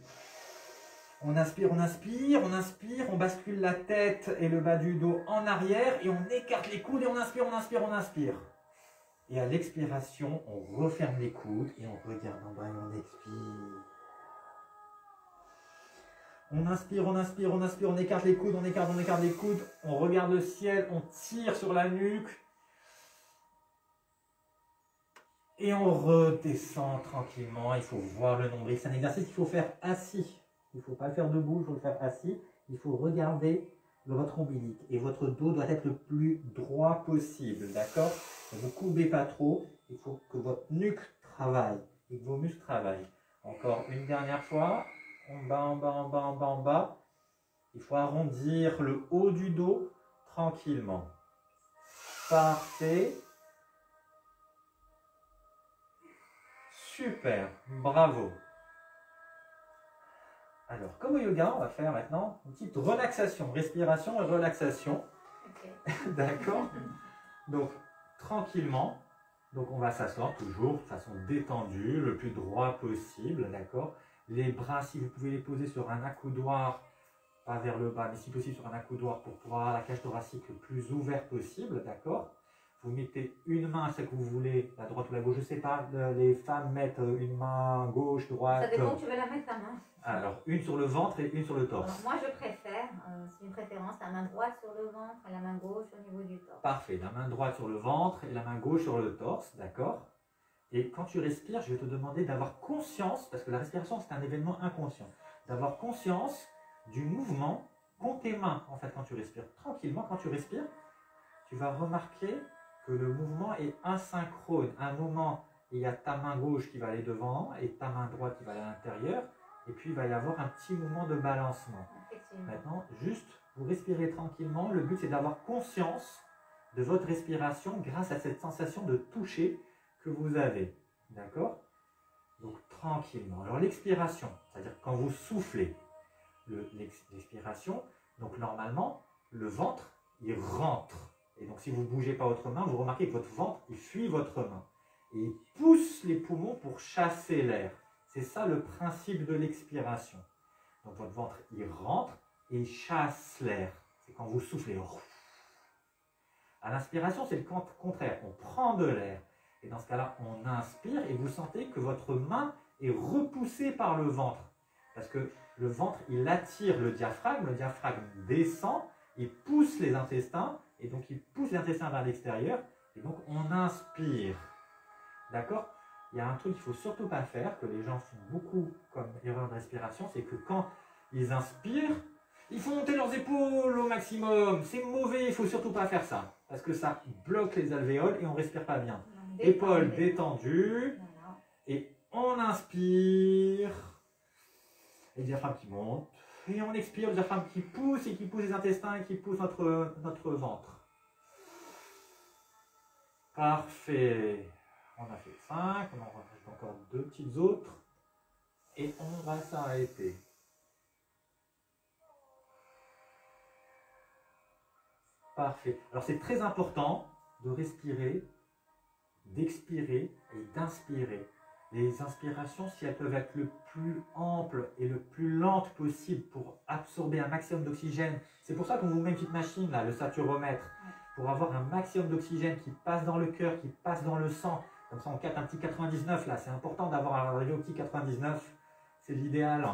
On inspire, on inspire, on inspire, on bascule la tête et le bas du dos en arrière et on écarte les coudes et on inspire, on inspire, on inspire. Et à l'expiration, on referme les coudes et on regarde en bas et on expire. On inspire, on inspire, on inspire, on écarte les coudes, on écarte les coudes, on regarde le ciel, on tire sur la nuque. Et on redescend tranquillement, il faut voir le nombril. C'est un exercice qu'il faut faire assis. Il ne faut pas le faire debout, il faut le faire assis. Il faut regarder votre ombilic. Et votre dos doit être le plus droit possible, d'accord? Ne vous courbez pas trop. Il faut que votre nuque travaille et que vos muscles travaillent. Encore une dernière fois. En bas, en bas, en bas, en bas, en bas. Il faut arrondir le haut du dos tranquillement. Parfait. Super, bravo. Alors, comme au yoga, on va faire maintenant une petite relaxation, respiration et relaxation. Okay. D'accord? Donc, tranquillement. Donc, on va s'asseoir toujours de façon détendue, le plus droit possible. D'accord? Les bras, si vous pouvez les poser sur un accoudoir, pas vers le bas, mais si possible sur un accoudoir pour pouvoir avoir la cage thoracique le plus ouvert possible. D'accord? Vous mettez une main, c'est que vous voulez, la droite ou la gauche, je ne sais pas, les femmes mettent une main gauche, droite. Ça dépend où tu veux la mettre ta main. Alors, une sur le ventre et une sur le torse. Alors, moi je préfère, c'est une préférence, la main droite sur le ventre et la main gauche au niveau du torse. Parfait, la main droite sur le ventre et la main gauche sur le torse, d'accord? Et quand tu respires, je vais te demander d'avoir conscience, parce que la respiration c'est un événement inconscient, d'avoir conscience du mouvement qu'ont tes mains, en fait, quand tu respires. Tranquillement, quand tu respires, tu vas remarquer que le mouvement est asynchrone. À un moment, il y a ta main gauche qui va aller devant et ta main droite qui va aller à l'intérieur. Et puis, il va y avoir un petit mouvement de balancement. Maintenant, juste, vous respirez tranquillement. Le but, c'est d'avoir conscience de votre respiration grâce à cette sensation de toucher que vous avez. D'accord? Donc, tranquillement. Alors, l'expiration, c'est-à-dire quand vous soufflez, l'expiration, donc normalement, le ventre, il rentre. Et donc, si vous ne bougez pas votre main, vous remarquez que votre ventre, il fuit votre main. Et il pousse les poumons pour chasser l'air. C'est ça le principe de l'expiration. Donc, votre ventre, il rentre et il chasse l'air. C'est quand vous soufflez. À l'inspiration, c'est le contraire. On prend de l'air. Et dans ce cas-là, on inspire et vous sentez que votre main est repoussée par le ventre. Parce que le ventre, il attire le diaphragme descend, il pousse les intestins. Et donc, il pousse l'intestin vers l'extérieur. Et donc, on inspire. D'accord? Il y a un truc qu'il ne faut surtout pas faire, que les gens font beaucoup comme erreur de respiration, c'est que quand ils inspirent, ils font monter leurs épaules au maximum. C'est mauvais, il ne faut surtout pas faire ça. Parce que ça bloque les alvéoles et on ne respire pas bien. Épaules détendues. Et on inspire. Et le diaphragme qui monte. Et on expire, le diaphragme qui pousse et qui pousse les intestins et qui pousse notre ventre. Parfait. On a fait 5, on en rajoute encore 2 petites autres. Et on va s'arrêter. Parfait. Alors c'est très important de respirer, d'expirer et d'inspirer. Les inspirations, si elles peuvent être le plus amples et le plus lentes possible pour absorber un maximum d'oxygène, c'est pour ça qu'on vous met une petite machine, là, le saturomètre, pour avoir un maximum d'oxygène qui passe dans le cœur, qui passe dans le sang. Comme ça, on capte un petit 99, là. C'est important d'avoir un rayon petit 99. C'est l'idéal.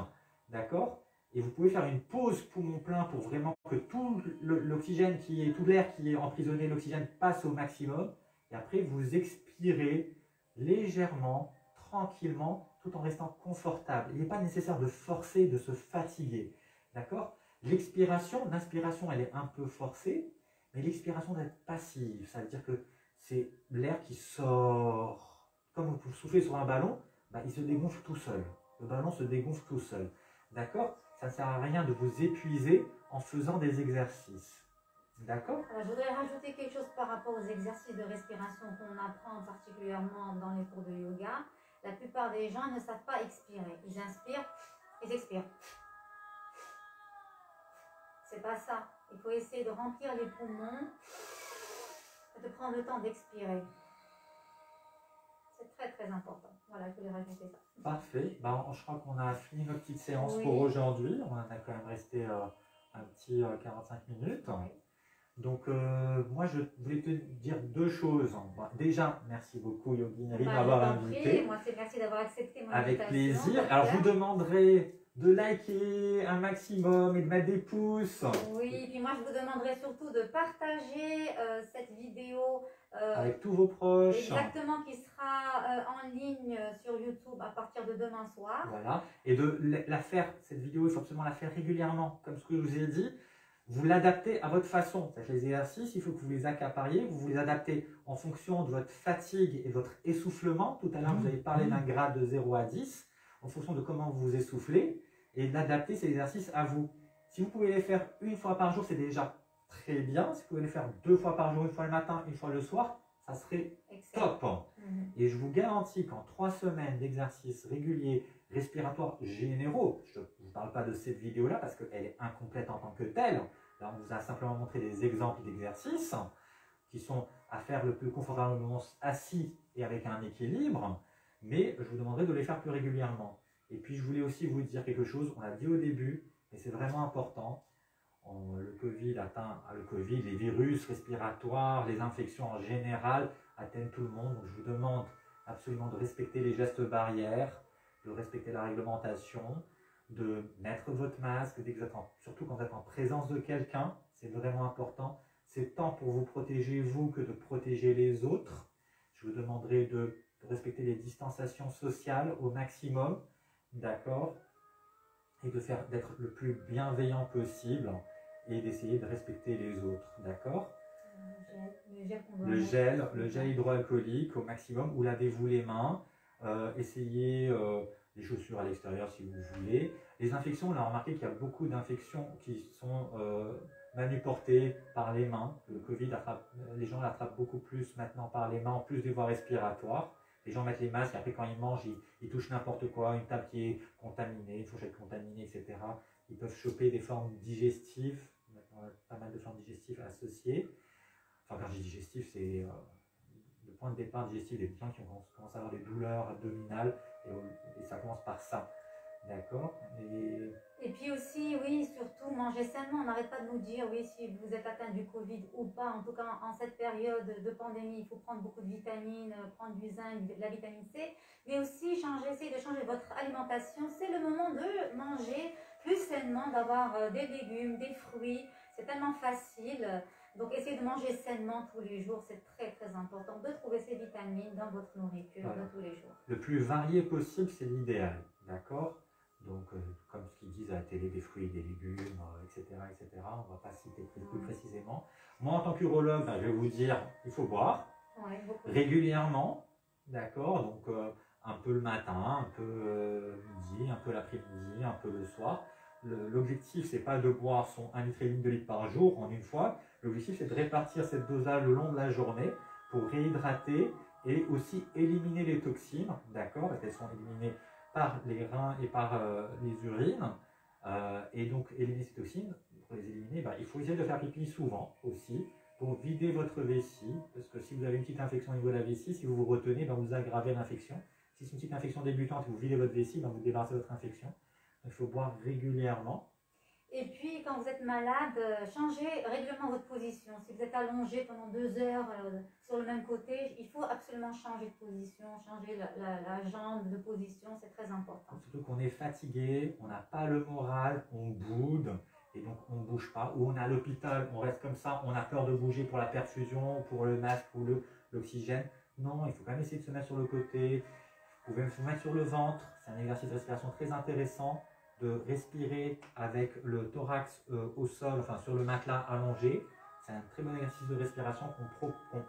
D'accord? Et vous pouvez faire une pause poumon plein pour vraiment que tout l'oxygène tout l'air qui est emprisonné, l'oxygène passe au maximum. Et après, vous expirez légèrement, tranquillement, tout en restant confortable. Il n'est pas nécessaire de forcer, de se fatiguer. D'accord? L'expiration, l'inspiration, elle est un peu forcée. Mais l'expiration doit être passive, ça veut dire que c'est l'air qui sort. Comme vous soufflez sur un ballon, il se dégonfle tout seul. Le ballon se dégonfle tout seul. D'accord? Ça ne sert à rien de vous épuiser en faisant des exercices. D'accord? Je voudrais rajouter quelque chose par rapport aux exercices de respiration qu'on apprend particulièrement dans les cours de yoga. La plupart des gens ne savent pas expirer. Ils inspirent, ils expirent. C'est pas ça. Il faut essayer de remplir les poumons et de prendre le temps d'expirer. C'est très très important. Voilà, je voulais rajouter ça. Parfait. Je crois qu'on a fini notre petite séance pour aujourd'hui. On a quand même resté un petit 45 minutes. Oui. Donc, moi, je voulais te dire deux choses. Déjà, merci beaucoup, Yoginari, de m'avoir invité. Moi, c'est merci d'avoir accepté mon invitation. Avec plaisir. Alors, je vous demanderai de liker un maximum et de mettre des pouces. Oui, et puis moi, je vous demanderai surtout de partager cette vidéo avec tous vos proches. Exactement, qui sera en ligne sur YouTube à partir de demain soir. Voilà. Et de la faire, cette vidéo, il faut absolument la faire régulièrement, comme ce que je vous ai dit. Vous l'adaptez à votre façon. Les exercices, il faut que vous les accapariez, vous les adaptez en fonction de votre fatigue et de votre essoufflement. Tout à l'heure, vous avez parlé d'un grade de 0 à 10, en fonction de comment vous vous essoufflez, et d'adapter ces exercices à vous. Si vous pouvez les faire une fois par jour, c'est déjà très bien. Si vous pouvez les faire 2 fois par jour, une fois le matin, une fois le soir, ça serait top. Et je vous garantis qu'en 3 semaines d'exercices réguliers, respiratoires généraux, je ne vous parle pas de cette vidéo-là parce qu'elle est incomplète en tant que telle. Là, on vous a simplement montré des exemples d'exercices qui sont à faire le plus confortablement assis et avec un équilibre, mais je vous demanderai de les faire plus régulièrement. Et puis, je voulais aussi vous dire quelque chose, on l'a dit au début, et c'est vraiment important. Le Covid les virus respiratoires, les infections en général atteignent tout le monde. Donc, je vous demande absolument de respecter les gestes barrières, de respecter la réglementation, de mettre votre masque, surtout quand vous êtes en présence de quelqu'un, c'est vraiment important. C'est tant pour vous protéger vous que de protéger les autres. Je vous demanderai de respecter les distanciations sociales au maximum, d'accord? Et d'être le plus bienveillant possible et d'essayer de respecter les autres, d'accord? Le gel hydroalcoolique au maximum, ou lavez-vous les mains, essayez les chaussures à l'extérieur si vous voulez. Les infections, on a remarqué qu'il y a beaucoup d'infections qui sont manuportées par les mains. Le Covid, les gens l'attrapent beaucoup plus maintenant par les mains, en plus des voies respiratoires. Les gens mettent les masques, et après quand ils mangent, ils touchent n'importe quoi, une table qui est contaminée, une fourchette contaminée, etc. Ils peuvent choper des formes digestives, pas mal de formes digestives associées. Enfin, quand je dis digestif, c'est le point de départ digestif des gens qui commencent à avoir des douleurs abdominales, et ça commence par ça. D'accord? Et puis aussi, oui, surtout, manger sainement. On n'arrête pas de nous dire, oui, si vous êtes atteint du Covid ou pas, en tout cas en cette période de pandémie, il faut prendre beaucoup de vitamines, prendre du zinc, de la vitamine C, mais aussi essayer de changer votre alimentation. C'est le moment de manger plus sainement, d'avoir des légumes, des fruits. C'est tellement facile. Donc, essayez de manger sainement tous les jours. C'est très, très important de trouver ces vitamines dans votre nourriture de tous les jours. Le plus varié possible, c'est l'idéal. D'accord? Donc, comme ce qu'ils disent à la télé, des fruits, des légumes, etc., etc. On ne va pas citer plus précisément. Moi, en tant qu'urologue, je vais vous dire, il faut boire régulièrement. D'accord? Donc, un peu le matin, un peu midi, un peu l'après-midi, un peu le soir. L'objectif, c'est pas de boire son 1,5 litre de litre par jour en une fois. L'objectif, c'est de répartir cette dose-là le long de la journée pour réhydrater et aussi éliminer les toxines, d'accord? Parce qu'elles sont éliminées par les reins et par les urines. Et donc, éliminer ces toxines, pour les éliminer, il faut essayer de faire pipi souvent aussi pour vider votre vessie. Parce que si vous avez une petite infection au niveau de la vessie, si vous vous retenez, vous aggravez l'infection. Si c'est une petite infection débutante et vous videz votre vessie, vous débarrassez votre infection. Il faut boire régulièrement. Et puis, quand vous êtes malade, changez régulièrement votre position. Si vous êtes allongé pendant 2 heures sur le même côté, il faut absolument changer de position, changer la jambe de position, c'est très important. Surtout qu'on est fatigué, on n'a pas le moral, on boude, et donc on ne bouge pas. Ou on est à l'hôpital, on reste comme ça, on a peur de bouger pour la perfusion, pour le masque ou l'oxygène. Non, il faut quand même essayer de se mettre sur le côté. Vous pouvez vous mettre sur le ventre, c'est un exercice de respiration très intéressant. De respirer avec le thorax au sol, enfin sur le matelas allongé. C'est un très bon exercice de respiration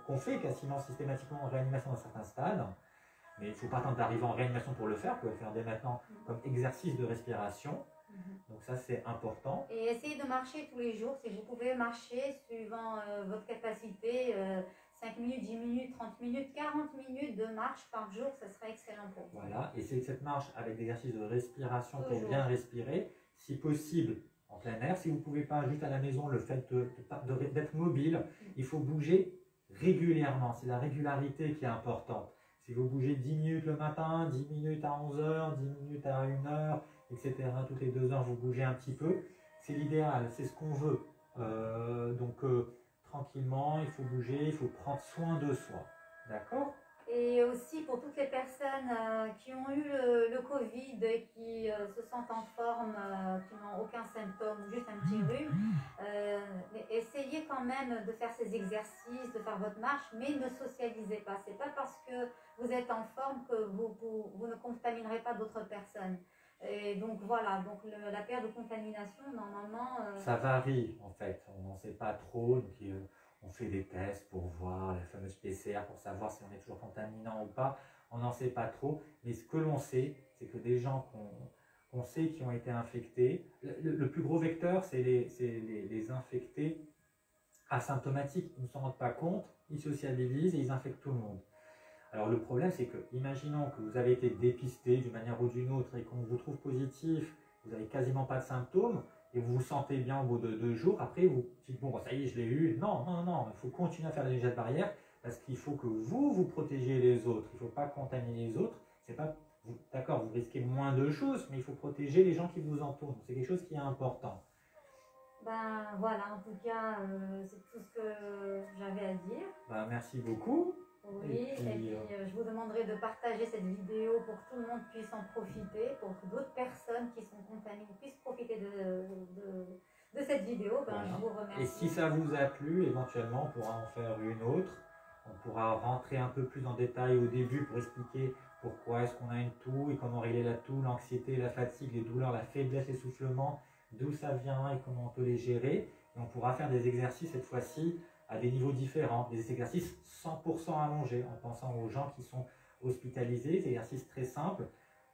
qu'on fait quasiment systématiquement en réanimation dans certains stades. Mais il ne faut pas attendre d'arriver en réanimation pour le faire. Vous pouvez le faire dès maintenant comme exercice de respiration. Donc ça, c'est important. Et essayez de marcher tous les jours. Si vous pouvez marcher suivant votre capacité, 5 minutes, 10 minutes, 30 minutes, 40 minutes de marche par jour, ce serait excellent pour vous. Voilà, et c'est cette marche avec des exercices de respiration pour Toujours. bien respirer. Si possible, en plein air. Si vous ne pouvez pas, juste à la maison, le fait d'être mobile, il faut bouger régulièrement. C'est la régularité qui est importante. Si vous bougez 10 minutes le matin, 10 minutes à 11 h, 10 minutes à 1 h, etc., toutes les 2 heures, vous bougez un petit peu, c'est l'idéal, c'est ce qu'on veut. Tranquillement, il faut bouger, il faut prendre soin de soi. D'accord ? Et aussi pour toutes les personnes qui ont eu le Covid et qui se sentent en forme, qui n'ont aucun symptôme, juste un petit rhume, essayez quand même de faire ces exercices, de faire votre marche, mais ne socialisez pas. Ce n'est pas parce que vous êtes en forme que vous ne contaminerez pas d'autres personnes. Et donc voilà, donc la période de contamination, normalement... Ça varie en fait, on n'en sait pas trop. Donc, on fait des tests pour voir la fameuse PCR pour savoir si on est toujours contaminant ou pas. On n'en sait pas trop. Mais ce que l'on sait, c'est que des gens qu'on sait qui ont été infectés, le plus gros vecteur, c'est les infectés asymptomatiques. Ils ne s'en rendent pas compte, ils sociabilisent et ils infectent tout le monde. Alors le problème, c'est que, imaginons que vous avez été dépisté d'une manière ou d'une autre et qu'on vous trouve positif, vous n'avez quasiment pas de symptômes, et vous vous sentez bien au bout de 2 jours, après vous dites, bon, ça y est, je l'ai eu. Non, non, non, il faut continuer à faire des gestes barrières, parce qu'il faut que vous protégiez les autres, il ne faut pas contaminer les autres. C'est pas, d'accord, vous risquez moins de choses, mais il faut protéger les gens qui vous entourent. C'est quelque chose qui est important. Ben voilà, en tout cas, c'est tout ce que j'avais à dire. Ben, merci beaucoup. Oui, et puis je vous demanderai de partager cette vidéo pour que tout le monde puisse en profiter, pour que d'autres personnes qui sont contaminées puissent profiter de cette vidéo. Ben, Voilà. Je vous remercie. Et si ça vous a plu, éventuellement, on pourra en faire une autre. On pourra rentrer un peu plus en détail au début pour expliquer pourquoi est-ce qu'on a une toux et comment régler la toux, l'anxiété, la fatigue, les douleurs, la faiblesse, l'essoufflement, d'où ça vient et comment on peut les gérer. Et on pourra faire des exercices cette fois-ci à des niveaux différents, des exercices 100% allongés, en pensant aux gens qui sont hospitalisés, des exercices très simples,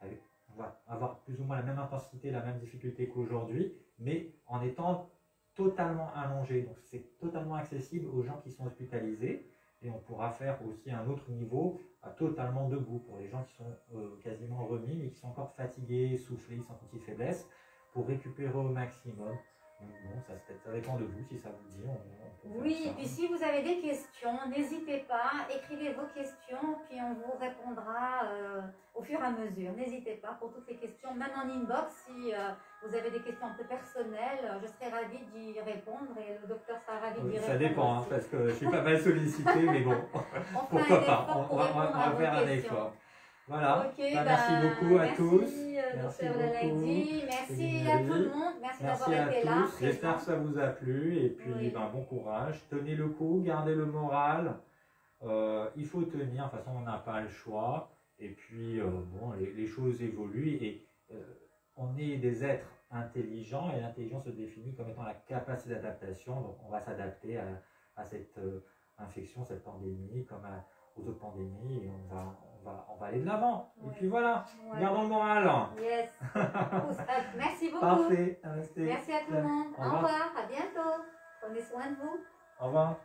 on va avoir plus ou moins la même intensité, la même difficulté qu'aujourd'hui, mais en étant totalement allongé. Donc c'est totalement accessible aux gens qui sont hospitalisés, et on pourra faire aussi un autre niveau totalement debout pour les gens qui sont quasiment remis, mais qui sont encore fatigués, essoufflés, qui sont en petite faiblesse, pour récupérer au maximum. Bon, ça dépend de vous, si ça vous dit. Oui, et puis si vous avez des questions, n'hésitez pas, écrivez vos questions, puis on vous répondra au fur et à mesure. N'hésitez pas pour toutes les questions, même en inbox, si vous avez des questions un peu personnelles, je serai ravie d'y répondre et le docteur sera ravi d'y répondre. Ça dépend, hein, parce que je suis pas mal sollicité, mais bon, pourquoi pas, on va faire un effort. Voilà, okay, merci beaucoup à tous. Merci beaucoup. Merci à tout le monde. Merci d'avoir été là. J'espère que ça vous a plu. Et puis, oui. Bon courage. Tenez le coup, gardez le moral. Il faut tenir. De toute façon, on n'a pas le choix. Et puis, bon, les choses évoluent. Et on est des êtres intelligents. Et l'intelligence se définit comme étant la capacité d'adaptation. Donc, on va s'adapter à cette infection, cette pandémie, comme aux autres pandémies. Et on va aller de l'avant. Ouais. Et puis voilà, gardons le moral. Yes. Merci beaucoup. Parfait. Merci à tout le monde. Au revoir. À bientôt. Prenez soin de vous. Au revoir.